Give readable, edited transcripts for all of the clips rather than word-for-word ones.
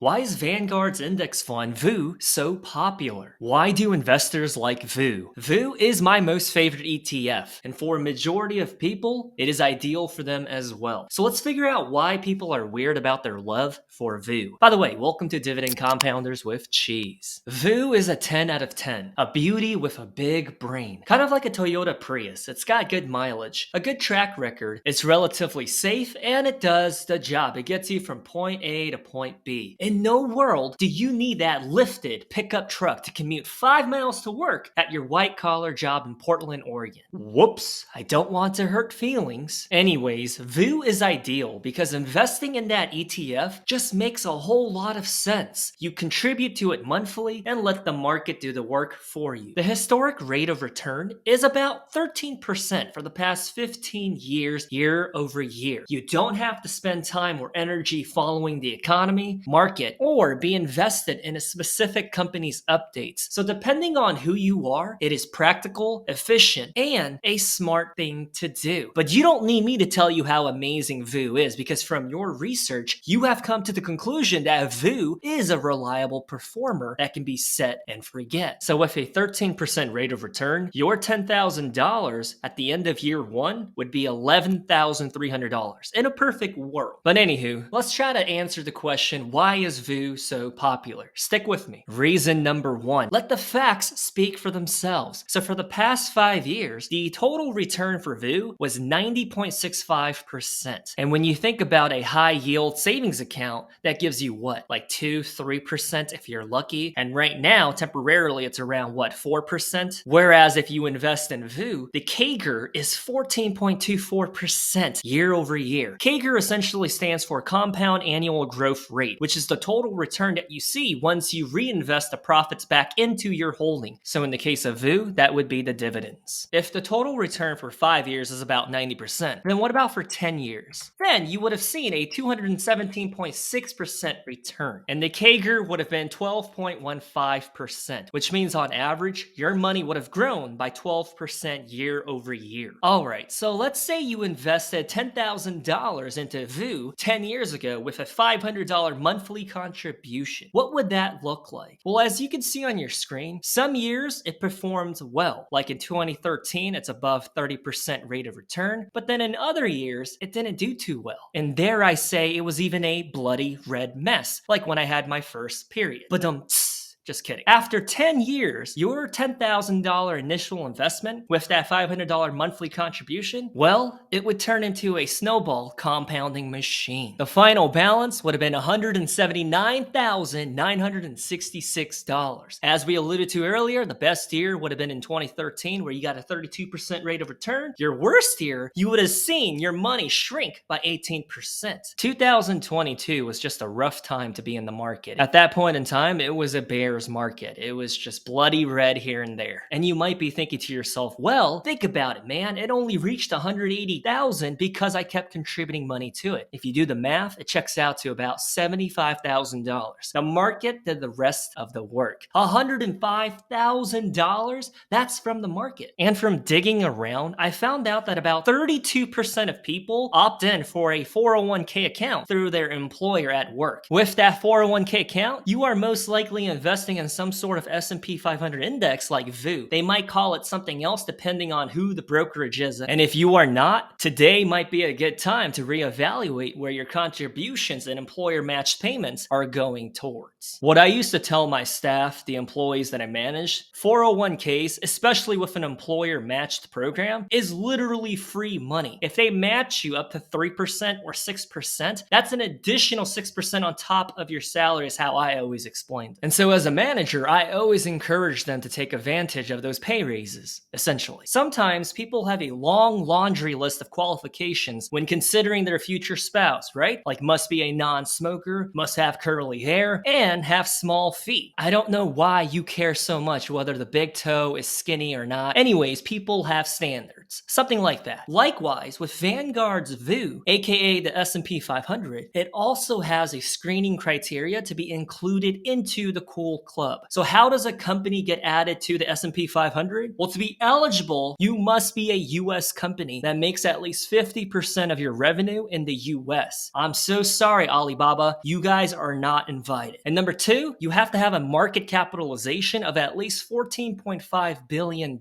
Why is Vanguard's index fund VOO so popular? Why do investors like VOO? VOO is my most favorite ETF, and for a majority of people, it is ideal for them as well. So let's figure out why people are weird about their love for VOO. By the way, welcome to Dividend Compounders with Cheese. VOO is a 10 out of 10, a beauty with a big brain. Kind of like a Toyota Prius, it's got good mileage, a good track record, it's relatively safe, and it does the job. It gets you from point A to point B. In no world do you need that lifted pickup truck to commute 5 miles to work at your white-collar job in Portland, Oregon. Whoops, I don't want to hurt feelings. Anyways, VOO is ideal because investing in that ETF just makes a whole lot of sense. You contribute to it monthly and let the market do the work for you. The historic rate of return is about 13% for the past 15 years, year over year. You don't have to spend time or energy following the economy, market, or be invested in a specific company's updates. So depending on who you are, it is practical, efficient, and a smart thing to do. But you don't need me to tell you how amazing VOO is, because from your research, you have come to the conclusion that VOO is a reliable performer that can be set and forget. So with a 13% rate of return, your $10,000 at the end of year one would be $11,300 in a perfect world. But anywho, let's try to answer the question, why is VOO so popular? Stick with me. Reason number one, let the facts speak for themselves. So for the past 5 years, the total return for VOO was 90.65%. And when you think about a high yield savings account, that gives you what? Like 2-3% if you're lucky. And right now, temporarily, it's around what? 4%? Whereas if you invest in VOO, the CAGR is 14.24% year over year. CAGR essentially stands for compound annual growth rate, which is the total return that you see once you reinvest the profits back into your holding. So in the case of VOO, that would be the dividends. If the total return for 5 years is about 90%, then what about for 10 years? Then you would have seen a 217.6% return, and the CAGR would have been 12.15%, which means on average, your money would have grown by 12% year over year. Alright, so let's say you invested $10,000 into VOO 10 years ago with a $500 monthly contribution. What would that look like? Well, as you can see on your screen, some years it performs well. Like in 2013, it's above 30% rate of return, but then in other years, it didn't do too well. And dare I say, it was even a bloody red mess, like when I had my first period. But just kidding. After 10 years, your $10,000 initial investment with that $500 monthly contribution, well, it would turn into a snowball compounding machine. The final balance would have been $179,966. As we alluded to earlier, the best year would have been in 2013, where you got a 32% rate of return. Your worst year, you would have seen your money shrink by 18%. 2022 was just a rough time to be in the market. At that point in time, it was a bear market. It was just bloody red here and there. And you might be thinking to yourself, well, think about it, man. It only reached 180,000 because I kept contributing money to it. If you do the math, it checks out to about $75,000. The market did the rest of the work. $105,000? That's from the market. And from digging around, I found out that about 32% of people opt in for a 401k account through their employer at work. With that 401k account, you are most likely investing in some sort of S&P 500 index like VOO. They might call it something else depending on who the brokerage is. And if you are not, today might be a good time to reevaluate where your contributions and employer matched payments are going towards. What I used to tell my staff, the employees that I managed, 401ks, especially with an employer matched program, is literally free money. If they match you up to 3% or 6%, that's an additional 6% on top of your salary, is how I always explained it. And so as a manager, I always encourage them to take advantage of those pay raises, essentially. Sometimes people have a long laundry list of qualifications when considering their future spouse, right? Like must be a non-smoker, must have curly hair, and have small feet. I don't know why you care so much whether the big toe is skinny or not. Anyways, people have standards. standards, something like that. Likewise, with Vanguard's VOO, aka the S&P 500, it also has a screening criteria to be included into the cool club. So how does a company get added to the S&P 500? Well, to be eligible, you must be a US company that makes at least 50% of your revenue in the US. I'm so sorry, Alibaba, you guys are not invited. And number two, you have to have a market capitalization of at least $14.5 billion,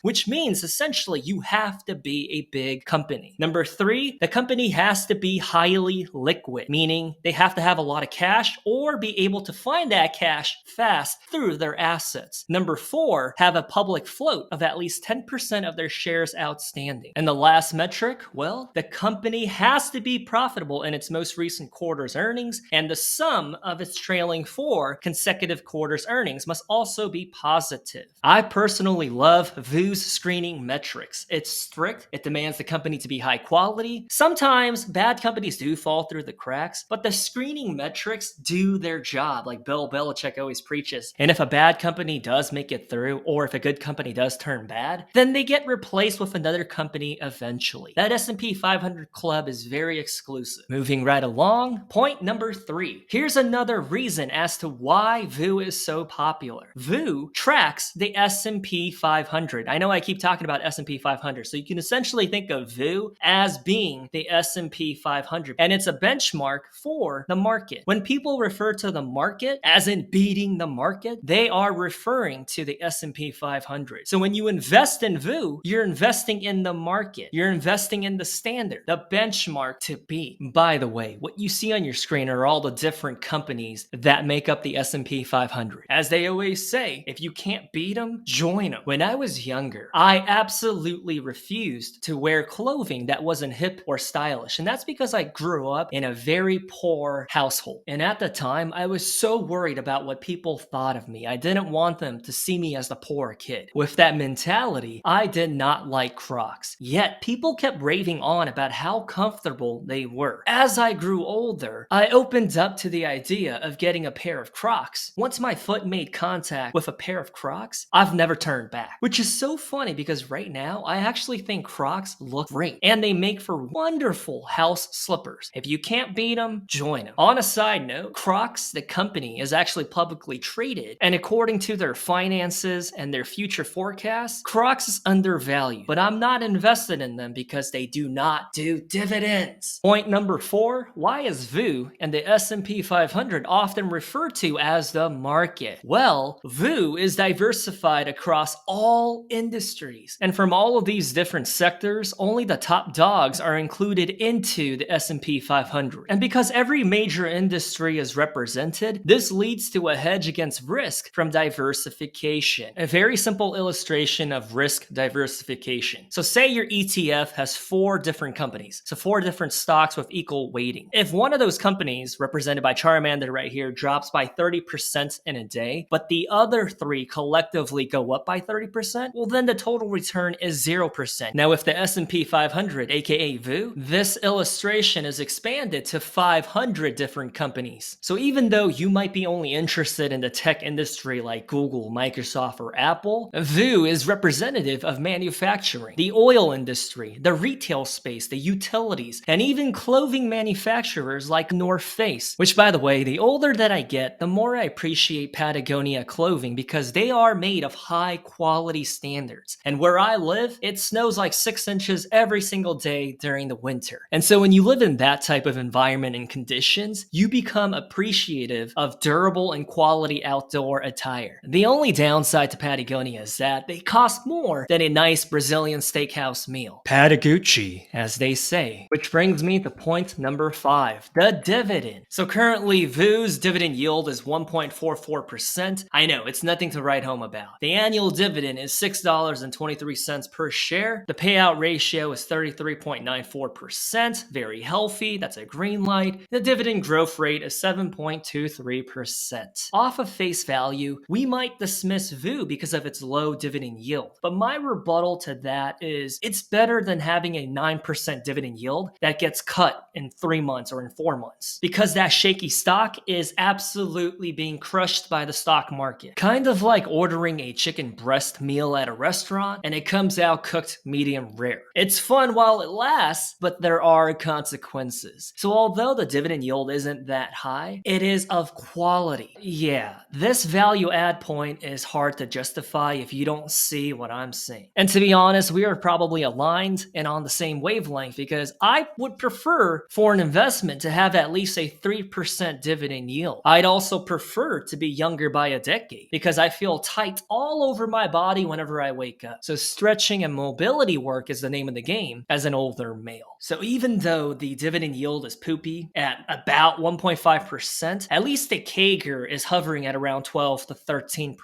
which means essentially you have to be a big company. Number three, the company has to be highly liquid, meaning they have to have a lot of cash or be able to find that cash fast through their assets. Number four, have a public float of at least 10% of their shares outstanding. And the last metric, well, the company has to be profitable in its most recent quarter's earnings, and the sum of its trailing 4 consecutive quarters' earnings must also be positive. I personally love VOO's screening metrics. It's strict, it demands the company to be high quality. Sometimes bad companies do fall through the cracks, but the screening metrics do their job, like Bill Belichick always preaches. And if a bad company does make it through, or if a good company does turn bad, then they get replaced with another company eventually. That S&P 500 club is very exclusive. Moving right along, point number 3. Here's another reason as to why VOO is so popular. VOO tracks the S&P 500. I know I keep talking about S&P 500, so you can essentially think of VOO as being the S&P 500, and it's a benchmark for the market. When people refer to the market as in beating the market, they are referring to the S&P 500. So when you invest in VOO, you're investing in the market. You're investing in the standard, the benchmark to beat. By the way, what you see on your screen are all the different companies that make up the S&P 500. As they always say, if you can't beat them, join them. When I was younger, I absolutely refused to wear clothing that wasn't hip or stylish. And that's because I grew up in a very poor household. And at the time, I was so worried about what people thought of me. I didn't want them to see me as the poor kid. With that mentality, I did not like Crocs. Yet, people kept raving on about how comfortable they were. As I grew older, I opened up to the idea of getting a pair of Crocs. Once my foot made contact with a pair of Crocs, I've never turned back. Which is so funny because right now, I actually think Crocs look great. And they make for wonderful house slippers. If you can't beat them, join them. On a side note, Crocs, the company, is actually publicly traded. And according to their finances and their future forecasts, Crocs is undervalued. But I'm not invested in them because they do not do dividends. Point number 4, why is VOO and the S&P 500 often referred to as the market? Well, VOO is diversified across all industries. And from all of these different sectors, only the top dogs are included into the S&P 500. And because every major industry is represented, this leads to a hedge against risk from diversification. A very simple illustration of risk diversification. So say your ETF has 4 different companies, so 4 different stocks with equal weighting. If one of those companies, represented by Charmander right here, drops by 30% in a day, but the other 3 collectively go up by 30%, well then the total return is 0%. Now with the S&P 500, aka VOO, this illustration is expanded to 500 different companies. So even though you might be only interested in the tech industry like Google, Microsoft, or Apple, VOO is representative of manufacturing, the oil industry, the retail space, the utilities, and even clothing manufacturers like North Face. Which, by the way, the older that I get, the more I appreciate Patagonia clothing because they are made of high quality standards. And where I live, it snows like 6 inches every single day during the winter. And so when you live in that type of environment and conditions, you become appreciative of durable and quality outdoor attire. The only downside to Patagonia is that they cost more than a nice Brazilian steakhouse meal. Patagucci, as they say. Which brings me to point number 5, the dividend. So currently, VOO's dividend yield is 1.44%. I know, it's nothing to write home about. The annual dividend is $6.23 per share. The payout ratio is 33.94%. Very healthy, that's a green light. The dividend growth rate is 7.23%. Off of face value, we might dismiss VOO because of its low dividend yield. But my rebuttal to that is it's better than having a 9% dividend yield that gets cut in 3 months or in 4 months. Because that shaky stock is absolutely being crushed by the stock market. Kind of like ordering a chicken breast meal at a restaurant and it comes out cooked medium rare. It's fun while it lasts, but there are consequences. So although the dividend yield isn't that high, it is of quality. Yeah, this value add point is hard to justify if you don't see what I'm seeing. And to be honest, we are probably aligned and on the same wavelength because I would prefer for an investment to have at least a 3% dividend yield. I'd also prefer to be younger by a decade because I feel tight all over my body whenever I wake up. So stretching and mobility work is the name of the game as an older male. So even though the dividend yield is poopy at about 1.5%, at least the CAGR is hovering at around 12 to 13%.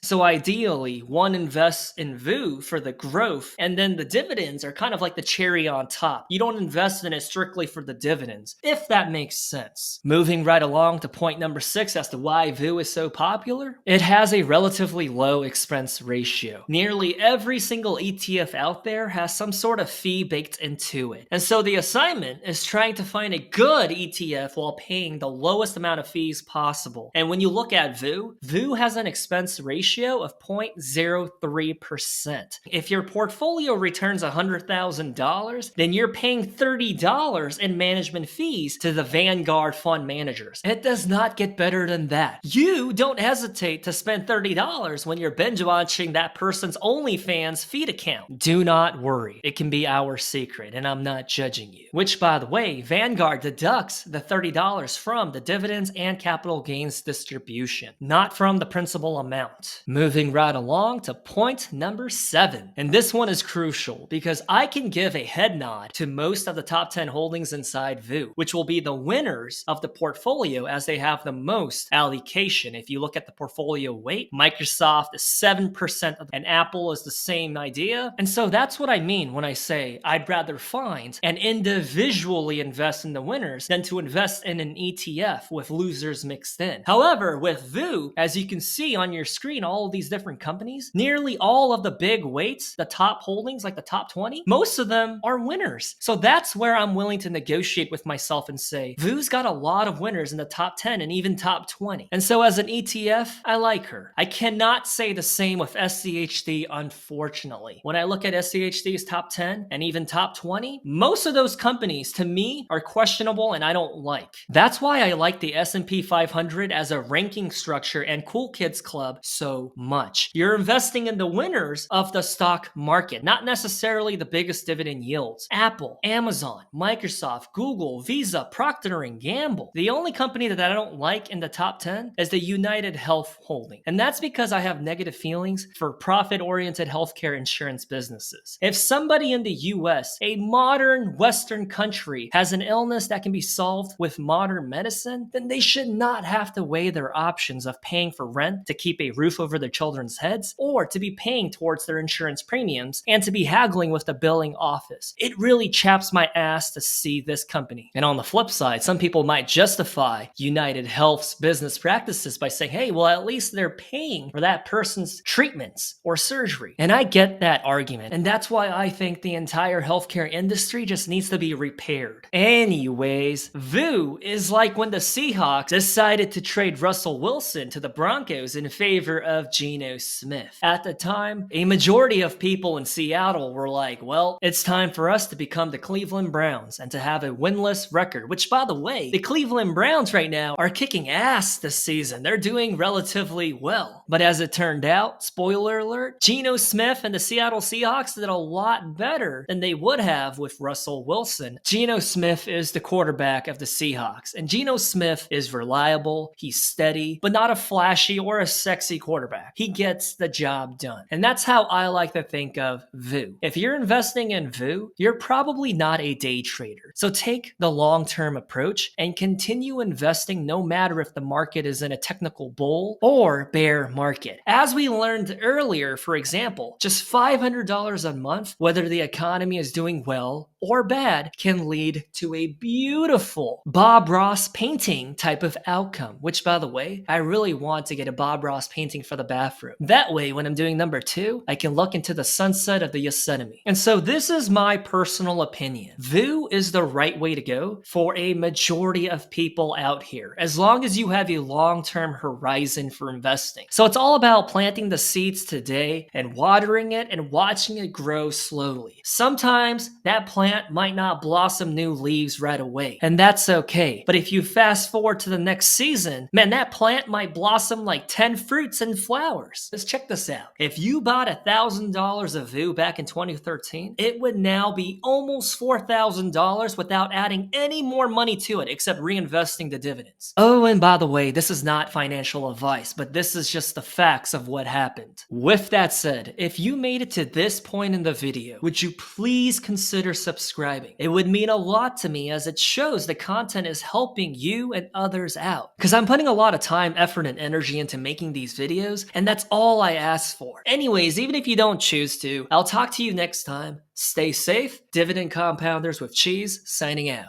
So ideally, one invests in VOO for the growth, and then the dividends are kind of like the cherry on top. You don't invest in it strictly for the dividends, if that makes sense. Moving right along to point number 6 as to why VOO is so popular, it has a relatively low expense ratio. Nearly every single ETF out there has some sort of fee baked into it. And so the assignment is trying to find a good ETF while paying the lowest amount of fees possible. And when you look at VOO, VOO has an expense ratio of 0.03%. If your portfolio returns $100,000, then you're paying $30 in management fees to the Vanguard fund managers. It does not get better than that. You don't hesitate to spend $30 when you're binge watching that person's OnlyFans feed account. Do not worry. It can be our secret, and I'm not judging you. Which, by the way, Vanguard deducts the $30 from the dividends and capital gains distribution, not from the principal amount. Moving right along to point number 7. And this one is crucial because I can give a head nod to most of the top 10 holdings inside VOO, which will be the winners of the portfolio as they have the most allocation. If you look at the portfolio weight, Microsoft is 7% and Apple is the same idea. And so that's what I mean when I say I'd rather find and individually invest in the winners than to invest in an ETF with losers mixed in. However, with VOO, as you can see on your screen, all of these different companies, nearly all of the big weights, the top holdings, like the top 20, most of them are winners. So that's where I'm willing to negotiate with myself and say, VOO's got a lot of winners in the top 10 and even top 20. And so as an ETF, I like her. I cannot say the same with SCHD, unfortunately. When I look at SCHD's top 10 and even top 20, most of those companies to me are questionable and I don't like. That's why I like the S&P 500 as a ranking structure and Cool Kids Club so much. You're investing in the winners of the stock market, not necessarily the biggest dividend yields. Apple, Amazon, Microsoft, Google, Visa, Procter & Gamble. The only company that I don't like in the top 10 is the United Health holding. And that's because I have negative feelings for profit-oriented healthcare insurance businesses. If somebody in the US, a modern Western country, has an illness that can be solved with modern medicine, then they should not have to weigh their options of paying for rent to keep a roof over their children's heads, or to be paying towards their insurance premiums, and to be haggling with the billing office. It really chaps my ass to see this company. And on the flip side, some people might justify United Health's business practices by saying, hey, well, at least they're paying for that person's treatments or surgery. And I get that argument. And that's why I think the entire healthcare industry just needs to be repaired. Anyways, VOO is like when the Seahawks decided to trade Russell Wilson to the Broncos in favor of Geno Smith. At the time, a majority of people in Seattle were like, well, it's time for us to become the Cleveland Browns and to have a winless record, which, by the way, the Cleveland Browns right now are kicking ass this season. They're doing relatively well. But as it turned out, spoiler alert, Geno Smith and the Seattle Seahawks did a lot better than they would have with Russell Wilson. Geno Smith is the quarterback of the Seahawks, and Geno Smith is reliable, he's steady, but not a flashy or a sexy quarterback. He gets the job done. And that's how I like to think of VOO. If you're investing in VOO, you're probably not a day trader. So take the long-term approach and continue investing no matter if the market is in a technical bull or bear market. As we learned earlier, for example, just $500 a month, whether the economy is doing well or bad can lead to a beautiful Bob Ross painting type of outcome, which, by the way, I really want to get a Bob Ross painting for the bathroom. That way, when I'm doing number 2, I can look into the sunset of the Yosemite. And so this is my personal opinion. VOO is the right way to go for a majority of people out here, as long as you have a long-term horizon for investing. So it's all about planting the seeds today and watering it and watching it grow slowly. Sometimes that plant might not blossom new leaves right away, and that's okay. But if you fast forward to the next season, man, that plant might blossom like 10 fruits and flowers. Let's check this out. If you bought $1,000 of VOO back in 2013, it would now be almost $4,000 without adding any more money to it except reinvesting the dividends. Oh, and by the way, this is not financial advice, but this is just the facts of what happened. With that said, if you made it to this point in the video, would you please consider subscribing? It would mean a lot to me, as it shows the content is helping you and others out. Because I'm putting a lot of time, effort, and energy into making these videos, and that's all I ask for. Anyways, even if you don't choose to, I'll talk to you next time. Stay safe. Dividend compounders with cheese, signing out.